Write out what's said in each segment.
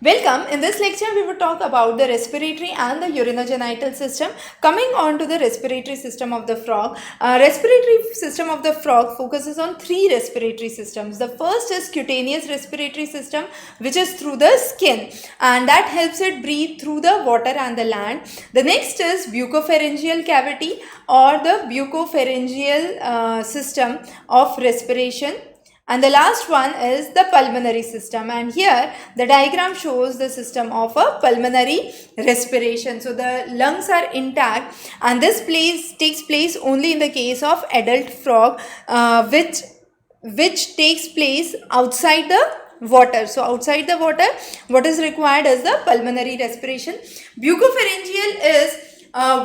Welcome. In this lecture, we will talk about the respiratory and the urinogenital system. Coming on to the respiratory system of the frog. Respiratory system of the frog focuses on three respiratory systems. The first is cutaneous respiratory system, which is through the skin, and that helps it breathe through the water and the land. The next is buccopharyngeal cavity or the buccopharyngeal system of respiration. And the last one is the pulmonary system, and here the diagram shows the system of a pulmonary respiration. So the lungs are intact, and this takes place only in the case of adult frog, which takes place outside the water. So outside the water, what is required is the pulmonary respiration. Buccopharyngeal is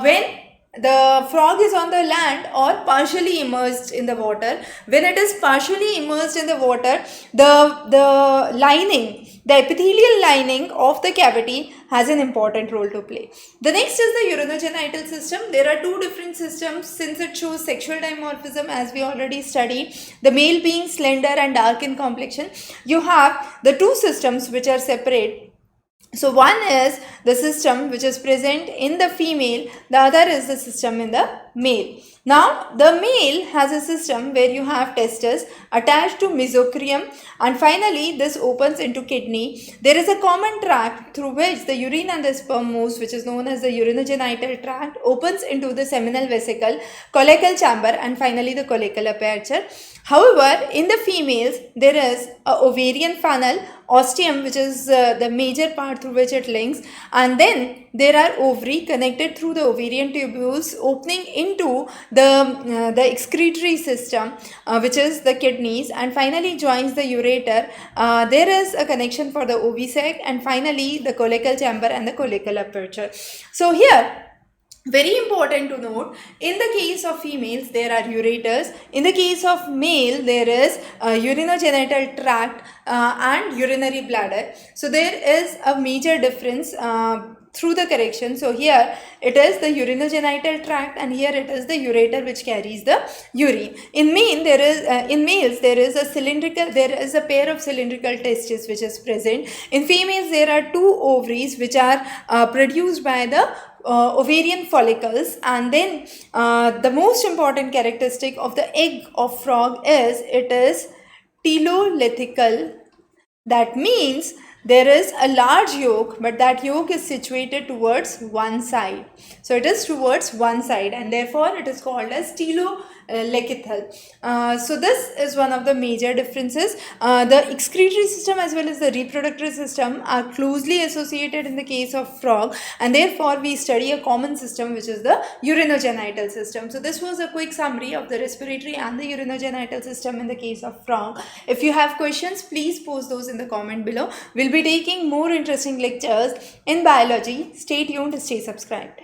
when the frog is on the land or partially immersed in the water. When it is partially immersed in the water, the lining, the epithelial lining of the cavity has an important role to play. The next is the urinogenital system. There are two different systems since it shows sexual dimorphism, as we already studied, the male being slender and dark in complexion. You have the two systems which are separate. So one is the system which is present in the female, the other is the system in the male. Now the male has a system where you have testes attached to mesochorium, and finally this opens into kidney. There is a common tract through which the urine and the sperm moves, which is known as the urinogenital tract, opens into the seminal vesicle, collateral chamber, and finally the collateral aperture. However, in the females, there is a ovarian funnel, ostium, which is the major part through which it links, and then there are ovary connected through the ovarian tubules opening into the excretory system, which is the kidneys, and finally joins the ureter. There is a connection for the ovisac, and finally the collateral chamber and the collateral aperture. So here, very important to note, in the case of females there are ureters, in the case of male there is a urinogenital tract and urinary bladder. So there is a major difference through the correction. So here it is the urinogenital tract, and here it is the ureter which carries the urine. In males there is a pair of cylindrical testes which is present. In females there are two ovaries which are produced by the ovarian follicles, and then the most important characteristic of the egg of frog is it is telolithical. That means there is a large yolk, but that yolk is situated towards one side. So it is towards one side, and therefore it is called as telolithical. So this is one of the major differences. The excretory system as well as the reproductive system are closely associated in the case of frog, and therefore we study a common system which is the urinogenital system. So this was a quick summary of the respiratory and the urinogenital system in the case of frog. If you have questions, please post those in the comment below. We'll be taking more interesting lectures in biology. Stay tuned, stay subscribed.